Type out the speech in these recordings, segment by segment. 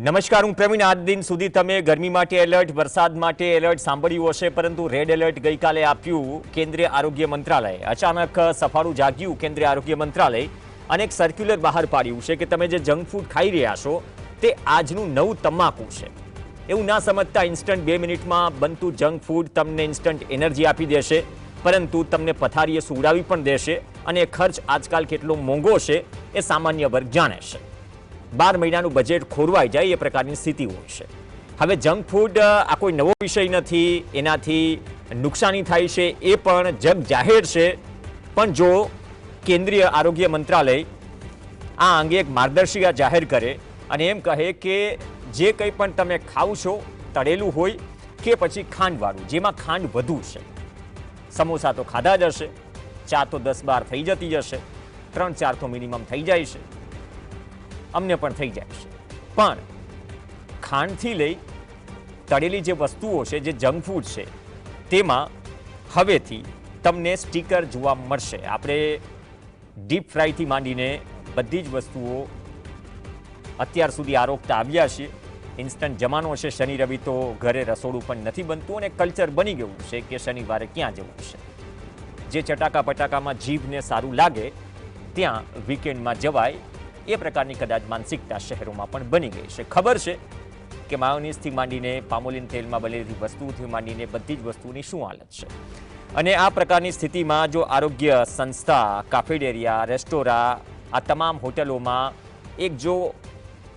નમસ્કાર, હું પ્રવીણ. આજ દિન સુધી તમે ગરમી માટે એલર્ટ, વરસાદ માટે એલર્ટ સાંભળ્યું હશે, પરંતુ રેડ એલર્ટ ગઈકાલે આપ્યું કેન્દ્રીય આરોગ્ય મંત્રાલય. અચાનક સફાળું જાગ્યું કેન્દ્રીય આરોગ્ય મંત્રાલય અને એક સર્ક્યુલર બહાર પાડ્યું છે કે તમે જે જંક ફૂડ ખાઈ રહ્યા છો તે આજનું નવું તમાકુ છે. એવું ના સમજતા ઇન્સ્ટન્ટ 2 મિનિટમાં બનતું જંક ફૂડ તમને ઇન્સ્ટન્ટ એનર્જી આપી દેશે, પરંતુ તમને પથારીએ સુવડાવી પણ દેશે અને ખર્ચ આજકાલ કેટલો મોંઘો છે એ સામાન્ય વર્ગ જાણે છે. 12 મહિનાનું બજેટ ખોરવાઈ જાય એ પ્રકારની સ્થિતિ હોય છે. હવે જંક ફૂડ આ કોઈ નવો વિષય નથી, એનાથી નુકસાની થાય છે એ પણ જગ જાહેર છે. પણ જો કેન્દ્રીય આરોગ્ય મંત્રાલય આ અંગે એક માર્ગદર્શિકા જાહેર કરે અને એમ કહે કે જે કંઈ પણ તમે ખાવ છો, તળેલું હોય કે પછી ખાંડવાળું, જેમાં ખાંડ વધુ છે, સમોસા તો ખાધા જ હશે, ચા તો 10-12 થઈ જતી જશે, 3-4 તો મિનિમમ થઈ જાય છે, અમને પણ થઈ જાય છે. પણ ખાંડથી લઈ તળેલી જે વસ્તુઓ છે, જે જંક ફૂડ છે, તેમાં હવેથી તમને સ્ટીકર જોવા મળશે. આપણે ડીપ ફ્રાયથી માંડીને બધી જ વસ્તુઓ અત્યાર સુધી આરોગતા આવ્યા છીએ. ઇન્સ્ટન્ટ જમાનો છે, શનિ રવિ તો ઘરે રસોડું પણ નથી બનતું અને કલ્ચર બની ગયું છે કે શનિવારે ક્યાં જવું છે. જે ચટાકા પટાકામાં જીભને સારું લાગે ત્યાં વીકેન્ડમાં જવાય, એ પ્રકારની કદાચ માનસિકતા શહેરોમાં પણ બની ગઈ છે. ખબર છે કે માયોનીઝથી માંડીને પામોલિન તેલમાં બનેલી વસ્તુથી માંડીને બધી જ વસ્તુની શું હાલત છે. અને આ પ્રકારની સ્થિતિમાં જો આરોગ્ય સંસ્થા, કાફેટેરિયા, રેસ્ટોરાં, આ તમામ હોટલોમાં એક જો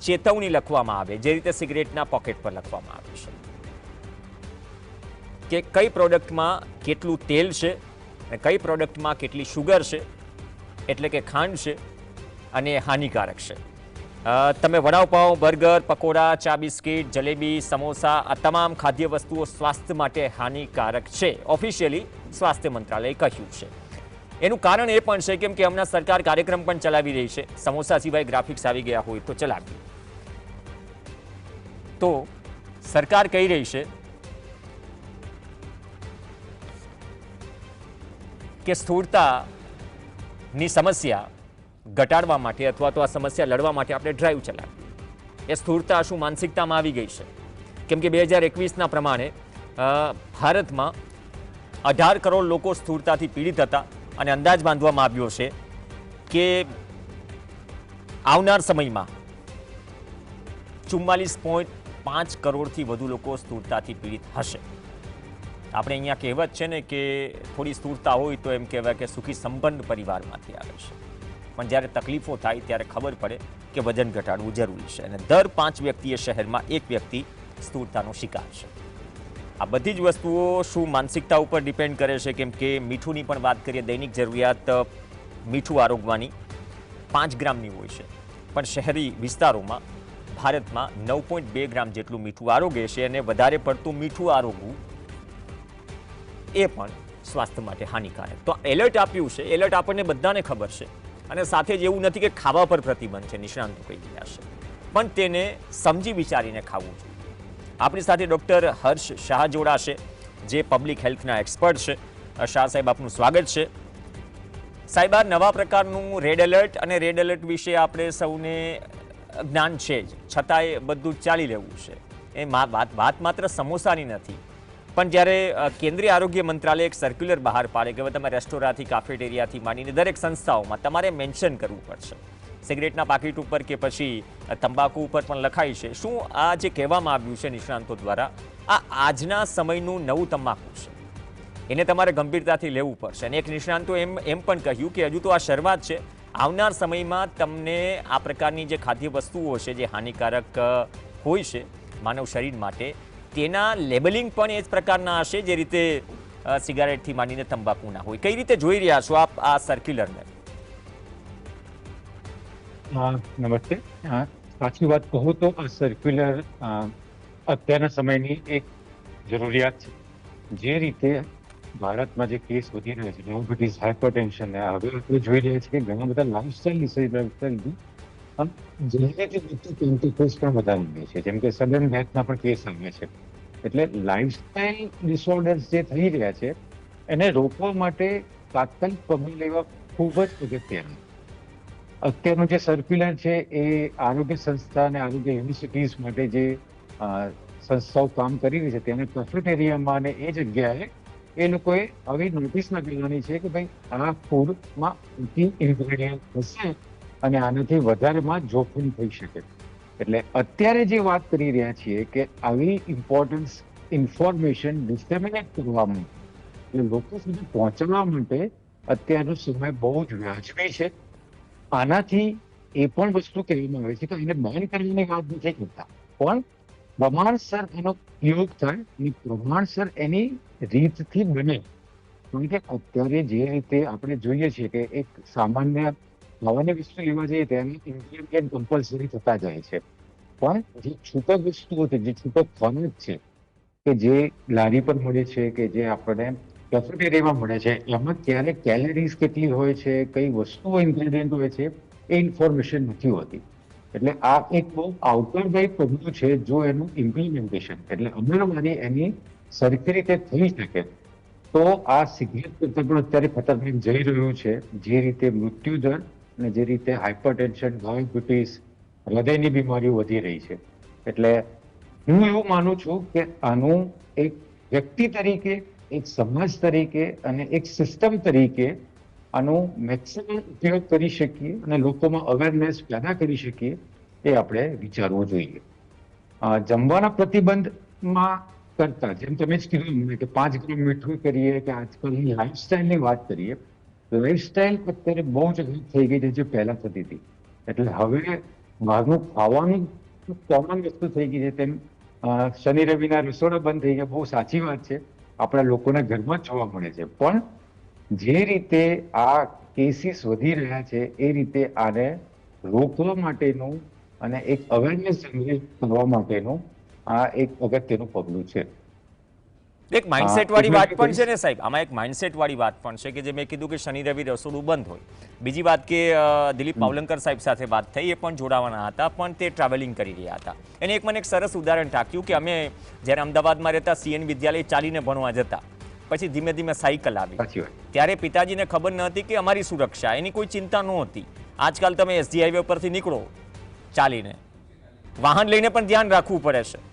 ચેતવણી લખવામાં આવે, જે રીતે સિગરેટના પોકેટ પર લખવામાં આવે છે કે કઈ પ્રોડક્ટમાં કેટલું તેલ છે અને કઈ પ્રોડક્ટમાં કેટલી શુગર છે, એટલે કે ખાંડ છે, અને હાનિકારક છે. તમે વડાપાઉં, બર્ગર, પકોડા, ચા, બિસ્કિટ, જલેબી, સમોસા, આ તમામ ખાદ્ય વસ્તુઓ સ્વાસ્થ્ય માટે હાનિકારક છે, ઓફિશિયલી સ્વાસ્થ્ય મંત્રાલયે કહ્યું છે. એનું કારણ એ પણ છે કેમ કે હમણાં સરકાર કાર્યક્રમ પણ ચલાવી રહી છે. સમોસા સિવાય ગ્રાફિક્સ આવી ગયા હોય તો ચલાવી. તો સરકાર કહી રહી છે કે સ્થૂળતાની સમસ્યા ઘટાડવા માટે અથવા તો આ સમસ્યા લડવા માટે આપણે ડ્રાઈવ ચલાવીએ. એ સ્થૂળતા શું માનસિકતામાં આવી ગઈ છે? કેમ કે 2021ના પ્રમાણે ભારતમાં 18 કરોડ લોકો સ્થૂળતાથી પીડિત હતા અને અંદાજ બાંધવામાં આવ્યો છે કે આવનાર સમયમાં 44.5 કરોડથી વધુ લોકો સ્થૂળતાથી પીડિત હશે. આપણે અહીંયા કહેવત છે ને કે થોડી સ્થૂળતા હોય તો એમ કહેવાય કે સુખી સંપન્ન પરિવારમાંથી આવે છે. પણ જ્યારે તકલીફો થાય ત્યારે ખબર પડે કે વજન ઘટાડવું જરૂરી છે. અને દર 5 વ્યક્તિએ શહેરમાં 1 વ્યક્તિ સ્થૂળતાનો શિકાર છે. આ બધી જ વસ્તુઓ શું માનસિકતા ઉપર ડિપેન્ડ કરે છે? કેમ કે મીઠુંની પણ વાત કરીએ, દૈનિક જરૂરિયાત મીઠું આરોગવાની 5 ગ્રામની હોય છે, પણ શહેરી વિસ્તારોમાં ભારતમાં 9.2 ગ્રામ જેટલું મીઠું આરોગે છે. અને વધારે પડતું મીઠું આરોગવું એ પણ સ્વાસ્થ્ય માટે હાનિકારક. તો એલર્ટ આપ્યું છે. એલર્ટ આપણને બધાને ખબર છે અને સાથે જ એવું નથી કે ખાવા પર પ્રતિબંધ છે, નિષ્ણાંતો કહી રહ્યા છે, પણ તેને સમજી વિચારીને ખાવું જોઈએ. આપણી સાથે ડૉક્ટર હર્ષ શાહ જોડાશે, જે પબ્લિક હેલ્થના એક્સપર્ટ છે. શાહ સાહેબ, આપનું સ્વાગત છે. સાહેબ, આ નવા પ્રકારનું રેડ એલર્ટ, અને રેડ એલર્ટ વિશે આપણે સૌને જ્ઞાન છે જ, છતાંય બધું ચાલી રહેવું છે. એ વાત માત્ર સમોસાની નથી, પણ જ્યારે કેન્દ્રીય આરોગ્ય મંત્રાલય એક સર્ક્યુલર બહાર પાડે કે હવે તમે રેસ્ટોરાંથી, કાફેટેરિયાથી માંડીને દરેક સંસ્થાઓમાં તમારે મેન્શન કરવું પડશે, સિગરેટના પાકીટ ઉપર કે પછી તંબાકુ ઉપર પણ લખાય છે. શું આ જે કહેવામાં આવ્યું છે નિષ્ણાંતો દ્વારા, આ આજના સમયનું નવું તમાકુ છે? એને તમારે ગંભીરતાથી લેવું પડશે. અને એક નિષ્ણાંતો એમ પણ કહ્યું કે હજુ તો આ શરૂઆત છે. આવનાર સમયમાં તમને આ પ્રકારની જે ખાદ્ય વસ્તુઓ છે, જે હાનિકારક હોય છે માનવ શરીર માટે, તેના લેબલિંગ પણ એ જ પ્રકારના હશે જે રીતે સિગારેટથી માંડીને તંબાકુના હોય. કઈ રીતે જોઈ રહ્યા છો આપ આ સર્ક્યુલરને? નમસ્તે. સાચી વાત કહું તો આ સર્ક્યુલર અત્યારના સમયની એક જરૂરિયાત છે. જે રીતે ભારતમાં જે કેસ વધી રહ્યા છે, ડાયાબિટીસ, હાઇપરટેન્શન, હવે આપણે જોઈ રહ્યા છીએ કે ઘણા બધા લાઇફસ્ટાઇલ કેસ પણ વધારી છે, જેમ કે સડન ડેથના પણ કેસ આવે છે. એટલે લાઇફસ્ટાઇલ ડિસઓર્ડર્સ જે થઈ રહ્યા છે એને રોકવા માટે તાત્કાલિક પગલાં લેવા ખૂબ જ અગત્યનું. અત્યારનું જે સર્ક્યુલર છે એ આરોગ્ય સંસ્થા અને આરોગ્ય યુનિવર્સિટીઝ માટે જે અ, સંસ્થાઓ કામ કરી રહી છે તેના કેફેટેરિયામાં અને એ જગ્યાએ એ લોકોએ આવી નોટિસ લગાવવાની છે કે ભાઈ આ ફૂડમાં ઇન્ગ્રેડિયન્ટ હશે અને આનાથી વધારેમાં જોખમ થઈ શકે. એટલે અત્યારે જે વાત કરી રહ્યા છીએ કે આવી ઇમ્પોર્ટન્સ ઇન્ફોર્મેશન ડિસેમિનેટ કરવામાં એટલે લોકો સુધી પહોંચવા માટે અત્યારનો સમય બહુ જ વ્યાજબી છે. આનાથી એ પણ વસ્તુ કહેવામાં આવે છે કે એને બેન કરવાની વાત નથી કરતા, પણ પ્રમાણસર એનો ઉપયોગ થાય અને પ્રમાણસર એની રીતથી બને. કારણ કે અત્યારે જે રીતે આપણે જોઈએ છીએ કે એક સામાન્ય ખાવાની વસ્તુ લેવા જઈએ તેની ઇન્ગ્રેડિયન્ટ કમ્પલસરી થતા જાય છે, પણ જે છૂટક વસ્તુઓ છે, જે છૂટક ખોરાક છે કે જે લારી પર મળે છે કે જે આપણને કેફેટેરિયામાં મળે છે એમાં ક્યારે કેલરીઝ કેટલી હોય છે, કઈ વસ્તુઓ ઇન્ગ્રેડિયન્ટ હોય છે એ ઇન્ફોર્મેશન નથી હોતી. એટલે આ એક બહુ આવકારદાયી પગલું છે જો એનું ઇમ્પ્લિમેન્ટેશન એટલે અમલવારી એની સરખી રીતે થઈ શકે તો આ સિગરેટ કરતા પણ અત્યારે ખતરનાક જઈ રહ્યું છે. જે રીતે મૃત્યુદર અને જે રીતે હાઇપરટેન્શન, ડાયાબિટીસ, હૃદયની બીમારીઓ વધી રહી છે. એટલે હું એવું માનું છું કે આનું એક વ્યક્તિ તરીકે, એક સમાજ તરીકે અને એક સિસ્ટમ તરીકે આનો મેક્સિમમ ઉપયોગ કરી શકીએ અને લોકોમાં અવેરનેસ પેદા કરી શકીએ એ આપણે વિચારવું જોઈએ. જમવાના પ્રતિબંધમાં કરતા જેમ તમે જ કીધું મને કે 5 ગ્રામ મીઠું કરીએ કે આજકાલની લાઈફસ્ટાઈલની વાત કરીએ, લાઈફસ્ટાઈલ અત્યારે બહુ જ અલગ થઈ ગઈ છે જે પહેલા થતી હતી. એટલે હવે બહારનું ખાવાનું કોમન વસ્તુ થઈ ગઈ છે. તેમ શનિ રવિના રસોડા બંધ થઈ ગયા, બહુ સાચી વાત છે, આપણા લોકોના ઘરમાં જ જોવા મળે છે. પણ જે રીતે આ કેસીસ વધી રહ્યા છે એ રીતે આને રોકવા માટેનું અને એક અવેરનેસ જનરેટ કરવા માટેનું આ એક અગત્યનું પગલું છે. એક માઇન્ડસેટ વાળી એટલું વાત જ પણ છે કહીશ. ને સાહેબ, આમાં એક માઇન્ડસેટ વાળી વાત પણ છે કે જે મેં કીધું કે શનિ રવિ રસોડું બંધ હોય. બીજી વાત કે દિલીપ પાવલંકર સાહેબ સાથે વાત થઈ, એ પણ જોડાવાના હતા પણ તે ટ્રાવેલિંગ કરી રહ્યા હતા. એને એક મને એક સરસ ઉદાહરણ ટાંક્યું કે અમે જ્યારે અમદાવાદમાં રહેતા CN વિદ્યાલય ચાલીને ભણવા જતા, પછી ધીમે ધીમે સાયકલ આવી, સાચી વાત. ત્યારે પિતાજીને ખબર ન હતી કે અમારી સુરક્ષા, એની કોઈ ચિંતા નહોતી. આજકાલ તમે SG હાઈવે પરથી નીકળો ચાલીને, વાહન લઈને પણ ધ્યાન રાખવું પડે છે.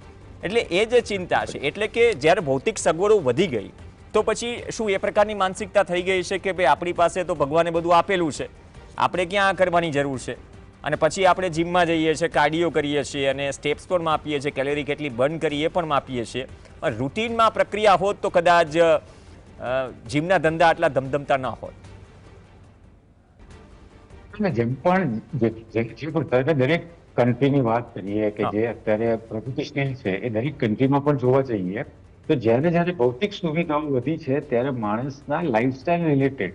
એટલે એ જે ચિંતા છે, એટલે કે જ્યારે ભૌતિક સગવડો વધી ગઈ તો પછી શું એ પ્રકારની માનસિકતા થઈ ગઈ છે કે ભાઈ આપણી પાસે તો ભગવાને બધું આપેલું છે, આપણે ક્યાં આ કરવાની જરૂર છે? અને પછી આપણે જીમમાં જઈએ છીએ, કાર્ડિયો કરીએ છીએ અને સ્ટેપ્સ પણ માપીએ છીએ, કેલેરી કેટલી બર્ન કરી એ પણ માપીએ છીએ. પણ રૂટીનમાં પ્રક્રિયા હોત તો કદાચ જીમના ધંધા આટલા ધમધમતા ન હોત. અને જેમ પણ જે પણ દરેક કન્ટ્રીની વાત કરીએ કે જે અત્યારે પ્રગતિશીલ છે એ દરેક કન્ટ્રીમાં પણ જોવા જઈએ તો જ્યારે ભૌતિક સુવિધાઓ વધી છે ત્યારે માણસના લાઈફસ્ટાઈલ રિલેટેડ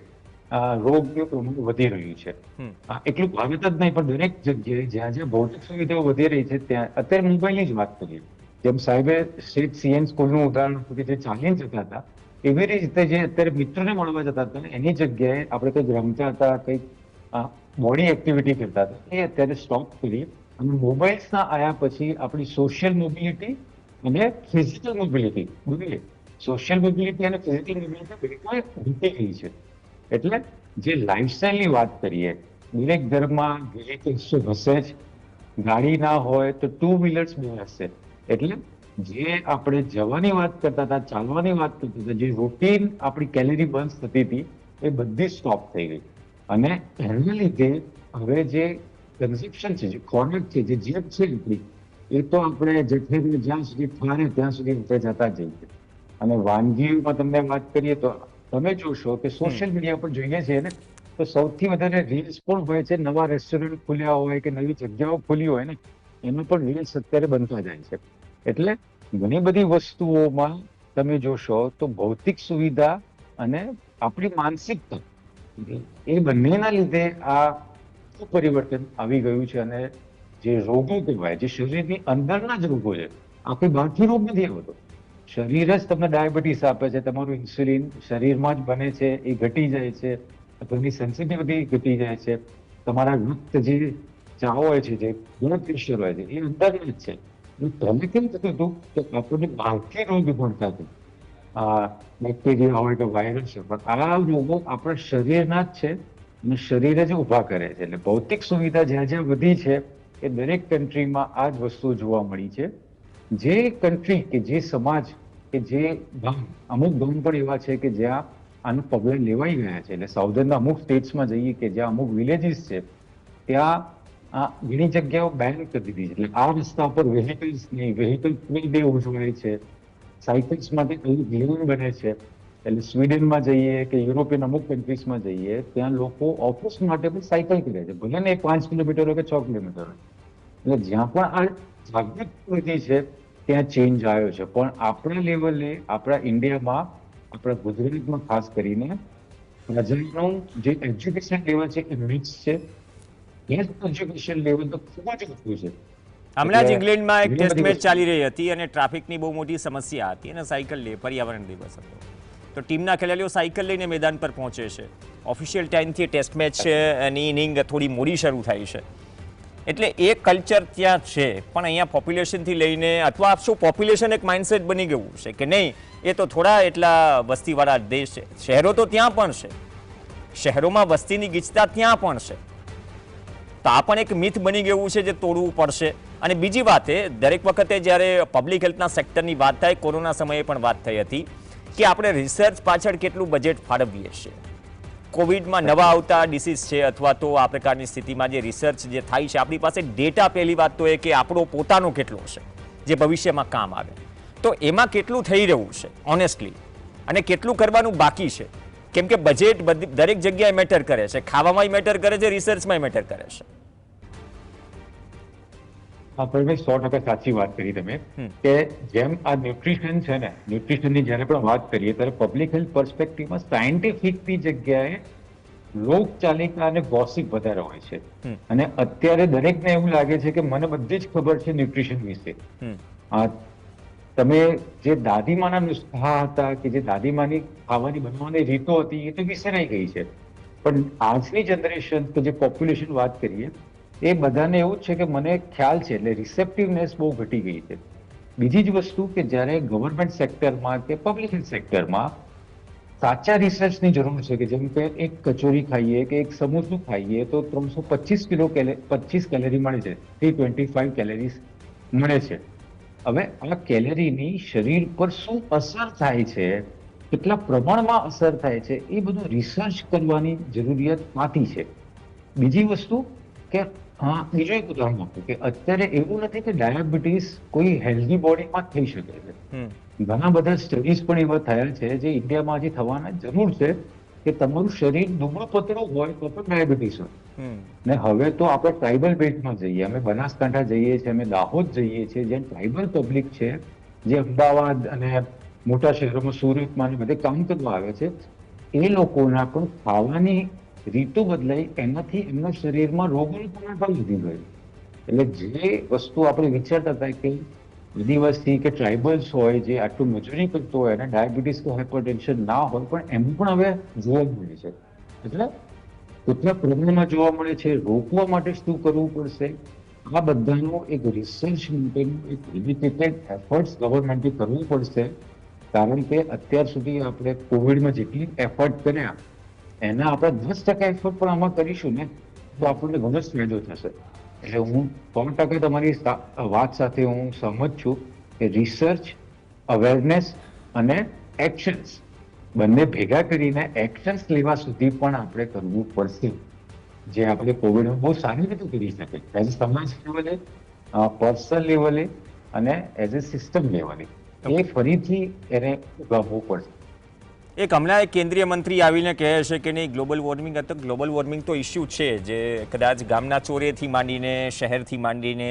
રોગનું પ્રમાણ વધી રહ્યું છે. એટલું ભારત જ નહીં પણ દરેક જગ્યાએ જ્યાં ભૌતિક સુવિધાઓ વધી રહી છે ત્યાં અત્યારે મોબાઈલની જ વાત કરીએ, જેમ સાહેબે CN સ્કૂલનું ઉદાહરણ આપ્યું કે જે ચાલીને જતા હતા, એવી રીતે જે અત્યારે મિત્રોને મળવા જતા હતા એની જગ્યાએ આપણે કંઈક રમતા હતા, કંઈક બોડી એક્ટિવિટી કરતા હતા, એ અત્યારે સ્ટોપ કરી અને મોબાઈલ્સના આવ્યા પછી આપણી સોશિયલ મોબિલિટી અને ફિઝિકલ મોબિલિટી બંને, સોશિયલ મોબિલિટી અને ફિઝિકલ મોબિલિટી બિલકુલ ઘટી ગઈ છે. એટલે જે લાઈફસ્ટાઈલની વાત કરીએ, દરેક ઘરમાં વ્હીકલ્સ હશે જ, ગાડી ના હોય તો 2 વ્હીલર્સ હશે. એટલે જે આપણે જવાની વાત કરતા હતા, ચાલવાની વાત કરતા હતા, જે રૂટીન આપણી કેલેરી બર્ન્સ થતી હતી એ બધી સ્ટોપ થઈ ગઈ. અને એના લીધે હવે જે કન્ઝપ્શન છે, જે ખોરાક છે, જે જેબ છે આપણી, એ તો આપણે જઠેરને જ્યાં સુધી ફારે ત્યાં સુધી આપણે જતા જઈએ. અને વાનગીઓમાં તમને વાત કરીએ તો તમે જોશો કે સોશિયલ મીડિયા પર જોઈએ છીએ ને તો સૌથી વધારે રીલ્સ પણ હોય છે. નવા રેસ્ટોરન્ટ ખુલ્યા હોય કે નવી જગ્યાઓ ખુલી હોય ને એમાં પણ રીલ્સ અત્યારે બનતા જાય છે. એટલે ઘણી બધી વસ્તુઓમાં તમે જોશો તો ભૌતિક સુવિધા અને આપણી માનસિકતા એ બંનેના લીધે આ પરિવર્તન આવી ગયું છે. અને જે રોગો કહેવાય, જે શરીરની અંદરના જ રોગો છે, આ કોઈ બહારથી રોગ નથી આવતો. શરીર જ તમને ડાયાબિટીસ આપે છે, તમારું ઇન્સ્યુલિન શરીરમાં જ બને છે, એ ઘટી જાય છે, તમારી સેન્સિટિવિટી ઘટી જાય છે, તમારા રક્ત જે ચાવ હોય છે, જે બ્લડ પ્રેશર હોય છે, એ અંદરના જ છે. પહેલે કેમ થતું હતું કે આપણને બહારથી રોગ મળતા હતા, બેક્ટેરિયા હોય કે વાયરસ હોય, પણ આ રોગો આપણા શરીરના જ છે અને શરીર જ ઊભા કરે છે. એટલે ભૌતિક સુવિધા જ્યાં જ્યાં વધી છે એ દરેક કન્ટ્રીમાં આ જ વસ્તુ જોવા મળી છે. જે કન્ટ્રી કે જે સમાજ કે જે ગામ, અમુક ગામ પણ એવા છે કે જ્યાં આનું પગલાં લેવાઈ ગયા છે. એટલે સાઉધર્નના અમુક સ્ટેટ્સમાં જઈએ કે જ્યાં અમુક વિલેજીસ છે ત્યાં આ ઘણી જગ્યાઓ બેન કરી દીધી છે. એટલે આ રસ્તા પર વેહિકલ્સ નહીં, વેહિકલ ફ્રી ડે ઉજવાય છે, સાયકલ્સ માટે અલગ લેન બને છે. એટલે સ્વીડનમાં જઈએ કે યુરોપિયન અમુક કન્ટ્રીઝમાં જઈએ ત્યાં લોકો ઓફિસ માટે પણ સાયકલ કરે છે, ભલે ને 5 કિલોમીટર હોય કે 6 કિલોમીટર હોય. એટલે જ્યાં પણ આ જાગૃતિ વધી છે ત્યાં ચેન્જ આવ્યો છે. પણ આપણા લેવલે, આપણા ઇન્ડિયામાં, આપણા ગુજરાતમાં ખાસ કરીને પ્રજાનું જે એજ્યુકેશન લેવલ છે એ મિક્સ છે. એજ્યુકેશન લેવલ તો ખૂબ જ ઓછું છે. હમણાં જ એટલે ઇંગ્લેન્ડમાં એક ઘણી ટેસ્ટ બધી મેચ વસ્તુ- ચાલી રહી હતી અને ટ્રાફિકની બહુ મોટી સમસ્યા હતી અને સાયકલ ડે, પર્યાવરણ દિવસ હતો, તો ટીમના ખેલાડીઓ સાયકલ લઈને મેદાન પર પહોંચે છે. ઓફિશિયલ ટાઈમથી ટેસ્ટ મેચ ની ઇનિંગ થોડી મોડી શરૂ થાય છે. એટલે એ કલ્ચર ત્યાં છે, પણ અહીંયા પોપ્યુલેશનથી લઈને, અથવા શું પોપ્યુલેશન એક માઇન્ડસેટ બની ગયું છે કે નહીં, એ તો થોડા એટલા વસ્તીવાળા દેશ છે. શહેરો તો ત્યાં પણ છે, શહેરોમાં વસ્તીની ગીચતા ત્યાં પણ છે. તો આ પણ એક મિથ બની ગયું છે જે તોડવું પડશે. અને બીજી વાત એ, દરેક વખતે જ્યારે પબ્લિક હેલ્થના સેક્ટરની વાત થાય, કોરોના સમયે પણ વાત થઈ હતી કે આપણે રિસર્ચ પાછળ કેટલું બજેટ ફાળવીએ છીએ. કોવિડમાં નવા આવતા ડિસીઝ છે અથવા તો આ પ્રકારની સ્થિતિમાં જે રિસર્ચ જે થાય છે, આપણી પાસે ડેટા પહેલી વાત તો એ કે આપણો પોતાનો કેટલો છે જે ભવિષ્યમાં કામ આવે, તો એમાં કેટલું થઈ રહ્યું છે ઓનેસ્ટલી, અને કેટલું કરવાનું બાકી છે. કેમ કે બજેટ દરેક જગ્યાએ મેટર કરે છે, ખાવામાં મેટર કરે છે, રિસર્ચમાં મેટર કરે છે. હા ભાઈ, 100% સાચી વાત કરી તમે કે જેમ આ ન્યુટ્રિશન છે ને, ન્યુટ્રિશનની જ્યારે પણ વાત કરીએ ત્યારે પબ્લિક હેલ્થ પર્સપેક્ટિવમાં સાયન્ટિફિકની જગ્યાએ લોકચાલિકા અને ગોસિપ વધારે હોય છે. અને અત્યારે દરેકને એવું લાગે છે કે મને બધી જ ખબર છે ન્યુટ્રિશન વિશે. તમે જે દાદીમાના નુસ્ખા હતા કે જે દાદીમાની ખાવાની બનાવવાની રીતો હતી એ તો વિસરાઈ ગઈ છે. પણ આજની જનરેશન કે જે પોપ્યુલેશન વાત કરીએ એ બધાને એવું છે કે મને ખ્યાલ છે, એટલે રિસેપ્ટિવનેસ બહુ ઘટી ગઈ છે. બીજી જ વસ્તુ કે જ્યારે ગવર્મેન્ટ સેક્ટરમાં કે પબ્લિક હેલ્થ સેક્ટરમાં સાચા રિસર્ચની જરૂર છે, કે જેમ કે એક કચોરી ખાઈએ કે એક સમોસું ખાઈએ તો 325 કેલેરી મળે છે, 325 કેલેરીઝ મળે છે. હવે આ કેલેરીની શરીર પર શું અસર થાય છે, કેટલા પ્રમાણમાં અસર થાય છે, એ બધું રિસર્ચ કરવાની જરૂરિયાત પાતી છે. બીજી વસ્તુ કે બીજું એક ઉદાહરણ આપું કે અત્યારે એવું નથી કે ડાયાબિટીસ કોઈ હેલ્ધી બોડીમાં થઈ શકે છે. ઘણા બધા સ્ટડીઝ પણ એવા થયા છે જે ઇન્ડિયામાં હજી થવાના જરૂર છે કે તમારું શરીર દુબળું પતળું હોય તો પણ ડાયાબિટીસ હોય. ને હવે તો આપણે ટ્રાઇબલ બેલ્ટમાં જઈએ, અમે બનાસકાંઠા જઈએ છીએ, અમે દાહોદ જઈએ છીએ, જ્યાં ટ્રાઇબલ પબ્લિક છે જે અમદાવાદ અને મોટા શહેરોમાં સુરતમાં બધે કામ કરવા આવે છે, એ લોકોના પણ ખાવાની રીતો બદલાઈ, એનાથી એમના શરીરમાં રોગોનું પ્રમાણ પણ વધી ગયું. એટલે જે વસ્તુ આપણે વિચારતા હતા કે આદિવાસી કે ટ્રાઇબલ્સ હોય જે આટલું મજૂરી કરતો હોય અને ડાયાબિટીસ કે હાઇપરટેન્શન ના હોય, પણ એમ પણ હવે જોવા મળે છે. એટલે કેટલા પ્રમાણમાં જોવા મળે છે, રોકવા માટે શું કરવું પડશે, આ બધાનો એક રિસર્ચ માટેનું એક ડેડિકેટેડ એફર્ટ્સ ગવર્મેન્ટે કરવું પડશે. કારણ કે અત્યાર સુધી આપણે કોવિડમાં જેટલી એફર્ટ કર્યા એના આપણે 10% એફર્ટ પણ આમાં કરીશું ને તો આપણને ઘણો જ ફાયદો થશે. એટલે હું 100% તમારી વાત સાથે હું સહમત છું કે રિસર્ચ, અવેરનેસ અને એક્શન્સ બંને ભેગા કરીને એક્શન્સ લેવા સુધી પણ આપણે કરવું પડશે, જે આપણે કોવિડમાં બહુ સારી રીતે કરી શકે, એઝ અ સમાજ લેવલે, પર્સનલ લેવલે અને એઝ અ સિસ્ટમ લેવલે. એ ફરીથી એને ઉગાવવું પડશે. એક હમણાં એક કેન્દ્રીય મંત્રી આવીને કહે છે કે નહીં ગ્લોબલ વોર્મિંગ, તો ગ્લોબલ વોર્મિંગ તો ઇસ્યુ છે જે કદાચ ગામના ચોરેથી માંડીને શહેરથી માંડીને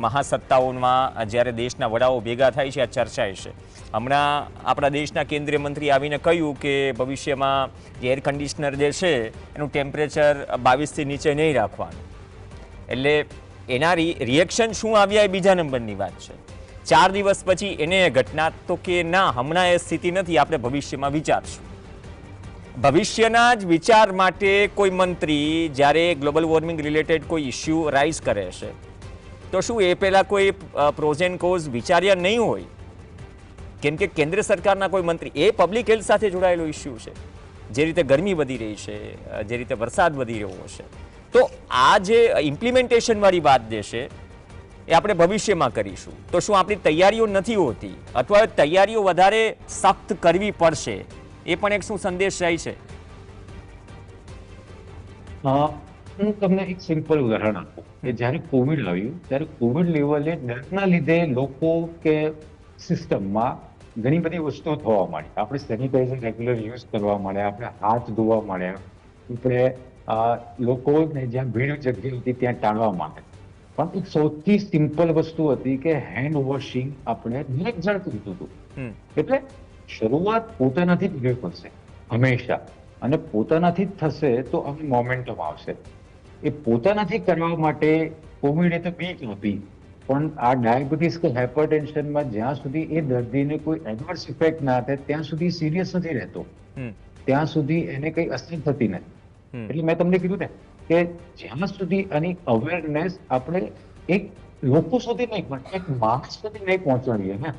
મહાસત્તાઓમાં જ્યારે દેશના વડાઓ ભેગા થાય છે આ ચર્ચાય છે. હમણાં આપણા દેશના કેન્દ્રીય મંત્રી આવીને કહ્યું કે ભવિષ્યમાં જે એર કન્ડિશનર જે છે એનું ટેમ્પરેચર 22થી નીચે નહીં રાખવાનું. એટલે એના રિએક્શન શું આવ્યા એ બીજા નંબરની વાત છે. 4 દિવસ પછી એને ઘટના તો કે ના, હમણાં એ સ્થિતિ નથી, આપણે ભવિષ્યમાં વિચારશું. ભવિષ્યના જ વિચાર માટે કોઈ મંત્રી જ્યારે ગ્લોબલ વોર્મિંગ રિલેટેડ કોઈ ઇસ્યુ રાઇઝ કરે છે તો શું એ પહેલાં કોઈ પ્રોઝ એન્ડ કોઝ વિચાર્યા નહીં હોય? કેમ કે કેન્દ્ર સરકારના કોઈ મંત્રી, એ પબ્લિક હેલ્થ સાથે જોડાયેલો ઇસ્યુ છે, જે રીતે ગરમી વધી રહી છે, જે રીતે વરસાદ વધી રહ્યો છે, તો આ જે ઇમ્પ્લિમેન્ટેશનવાળી વાત જે છે એ આપણે ભવિષ્યમાં કરીશું. તો શું આપણી તૈયારીઓ નથી હોતી અથવા તૈયારીઓ વધારે સખ્ત કરવી પડશે, એ પણ એક શું સંદેશ જાય છે? હું તમને એક સિમ્પલ ઉદાહરણ આપું કે જ્યારે કોવિડ આવ્યું ત્યારે કોવિડ લેવલે ડરના લીધે લોકો કે સિસ્ટમમાં ઘણી બધી વસ્તુઓ થવા માંડી. આપણે સેનિટાઈઝર રેગ્યુલર યુઝ કરવા માંડ્યા, આપણે હાથ ધોવા માંડ્યા, આપણે લોકોને જ્યાં ભીડ જગ્યા હતી ત્યાં ટાળવા માંડ્યા. પણ એક સૌથી સિમ્પલ વસ્તુ હતી કે હેન્ડ વોશિંગ આપણે દરેક જણ કરતું હતું. એટલે શરૂઆત પોતાનાથી જ કરવી પડશે હંમેશા, અને પોતાનાથી જ થશે તો આવી મોમેન્ટમ આવશે. એ પોતાનાથી કરવા માટે કોવિડે તો બીક આપી, પણ આ ડાયાબિટીસ કે હાઇપરટેન્શનમાં જ્યાં સુધી એ દર્દીને કોઈ એડવર્સ ઇફેક્ટ ના થાય ત્યાં સુધી સિરિયસ નથી રહેતો, ત્યાં સુધી એને કઈ અસર થતી નથી. એટલે મેં તમને કીધું ને કે જ્યાં સુધી આની અવેરનેસ આપણે એક લોકો સુધી નહીં પણ એક માણસ સુધી નહીં પહોંચાડીએ ને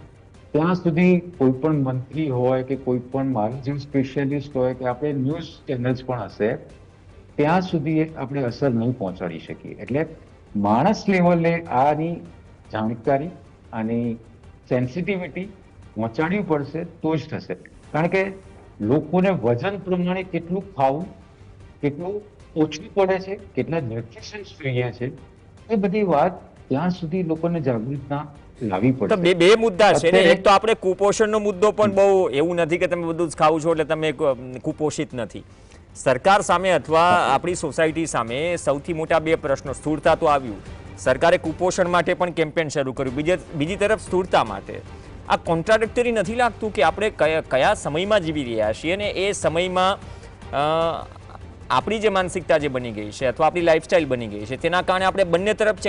ત્યાં સુધી કોઈ પણ મંત્રી હોય કે કોઈ પણ મારા જેમ સ્પેશિયલિસ્ટ હોય કે આપણે ન્યૂઝ ચેનલ્સ પણ હશે, ત્યાં સુધી આપણે અસર નહીં પહોંચાડી શકીએ. એટલે માણસ લેવલે આની જાણકારી, આની સેન્સિટિવિટી પહોંચાડવી પડશે તો જ થશે. કારણ કે લોકોને વજન પ્રમાણે કેટલું ખાવું, કેટલું ઓછું પડે છે, કેટલા ન્યુટ્રિશન્સ જોઈએ છે, એ બધી વાત ત્યાં સુધી લોકોને જાગૃતતા લાવવી તો પડશે. બે મુદ્દા છે ને. એક તો આપણે કુપોષણનો મુદ્દો પણ બહુ એવું નથી કે તમે બધું જ ખાવ છો એટલે તમે કુપોષિત નથી. સરકાર સામે અથવા આપણી સોસાયટી સામે સૌથી મોટા બે પ્રશ્નો, સ્થૂળતા તો આવ્યું, સરકારે કુપોષણ માટે પણ કેમ્પેન શરૂ કર્યું, બીજી તરફ સ્થૂળતા માટે. આ કોન્ટ્રાડિક્ટરી નથી લાગતું કે આપણે કયા સમયમાં જીવી રહ્યા છીએ અને એ સમયમાં આપણી જે માનસિકતા જે બની ગઈ છે અથવા આપણી લાઈફસ્ટાઈલ બની ગઈ છે તેના કારણે આપણે બંને તરફ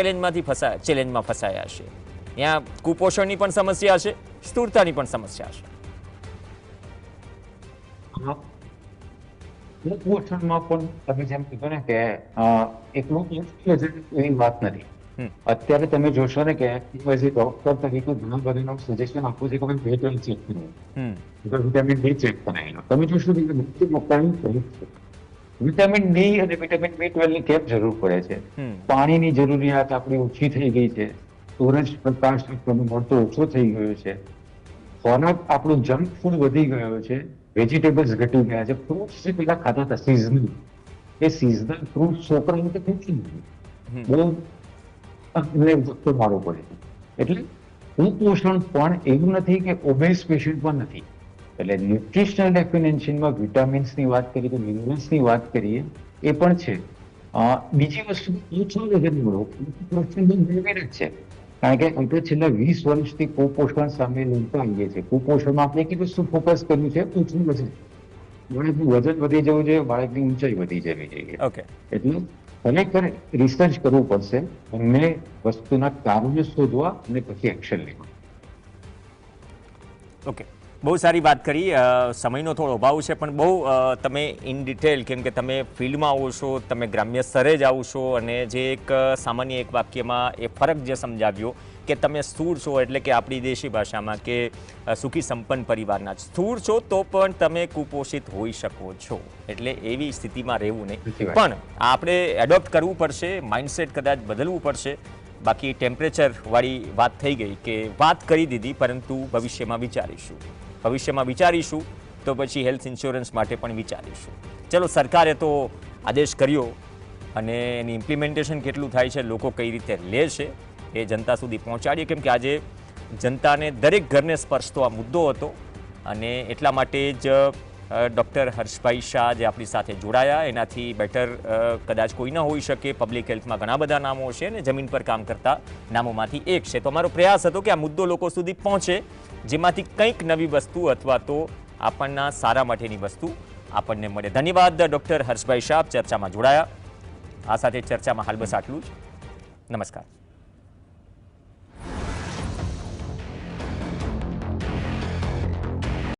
ચેલેન્જમાં ફસાયા છે. ત્યાં કુપોષણની પણ સમસ્યા છે, સ્થૂળતાની પણ સમસ્યા છે. કુપોષણમાં પણ તમે જેમ કીધું ને કે એકલું એવી વાત નથી. અત્યારે તમે જોશો ને કે ડોક્ટર તરીકે ઘણા બધાનું સજેશન આપવું છે કે B12 ચેક કરવું, વિટામિન ડી ચેક કરાયેલો. તમે જોશો કે વિટામિન ડી અને વિટામિન B12 ની કેમ જરૂર પડે છે? પાણીની જરૂરિયાત આપણી ઓછી થઈ ગઈ છે, સૂરજ પ્રકાશ આપણને મળતો ઓછો થઈ ગયો છે, ખોરાક આપણું જંક ફૂડ વધી ગયો છે, વેજીટેબલ્સ ઘટી ગયા છે, ફ્રૂટ્સ જે પેલા ખાતા હતા સિઝનલ, એ સિઝનલ ફ્રૂટ છોકરાને તો બહુ વખતો મારવો પડે છે. એટલે કુપોષણ પણ એવું નથી કે ઓબેસ પેશન્ટ પણ નથી. એટલે ન્યુટ્રિશનલ ડેફિનેશનમાં વિટામિન્સની વાત કરીએ તો મિનરલ્સની વાત કરીએ એ પણ છે. બીજી વસ્તુ ઓછો વજન મળો જ છે, કારણ કે આપણે છેલ્લા 20 વર્ષથી કુપોષણ સામે લડતા આવીએ છીએ. કુપોષણમાં આપણે એક વસ્તુ ફોકસ કર્યું છે, ઓછું વજન. બાળકનું વજન વધી જવું જોઈએ, બાળકની ઊંચાઈ વધી જવી જોઈએ. એટલે ખરેખર રિસર્ચ કરવું પડશે, બંને વસ્તુના કારણો શોધવા અને પછી એક્શન લેવા. ઓકે, બહુ સારી વાત કરી. સમયનો થોડો અભાવ છે પણ બહુ તમે ઇન ડિટેલ, કેમ કે તમે ફિલ્ડમાં આવો છો, તમે ગ્રામ્ય સ્તરે જ આવો છો અને જે એક સામાન્ય એક વાક્યમાં એ ફરક જે સમજાવ્યો કે તમે સ્થૂળ છો એટલે કે આપણી દેશી ભાષામાં કે સુખી સંપન્ન પરિવારના સ્થૂળ છો તો પણ તમે કુપોષિત હોઈ શકો છો. એટલે એવી સ્થિતિમાં રહેવું નહીં, પણ આપણે એડોપ્ટ કરવું પડશે, માઇન્ડસેટ કદાચ બદલવું પડશે. બાકી ટેમ્પરેચરવાળી વાત થઈ ગઈ કે વાત કરી દીધી, પરંતુ ભવિષ્યમાં વિચારીશું તો પછી હેલ્થ ઇન્સ્યોરન્સ માટે પણ વિચારીશું. ચલો, સરકારે તો આદેશ કર્યો અને એની ઇમ્પ્લિમેન્ટેશન કેટલું થાય છે, લોકો કઈ રીતે લે છે એ જનતા સુધી પહોંચાડીએ, કેમ કે આજે જનતાને દરેક ઘરને સ્પર્શતો આ મુદ્દો હતો અને એટલા માટે જ ડૉક્ટર હર્ષભાઈ શાહ જે આપણી સાથે જોડાયા, એનાથી બેટર કદાચ કોઈ ન હોઈ શકે. પબ્લિક હેલ્થમાં ઘણા બધા નામો છે અને જમીન પર કામ કરતા નામોમાંથી એક છે. તો અમારો પ્રયાસ હતો કે આ મુદ્દો લોકો સુધી પહોંચે, જેમાંથી કંઈક નવી વસ્તુ અથવા તો આપણના સારા માટેની વસ્તુ આપણને મળે. ધન્યવાદ ડૉક્ટર હર્ષભાઈ શાહ, ચર્ચામાં જોડાયા. આ સાથે ચર્ચામાં હાલ બસ આટલું જ. નમસ્કાર.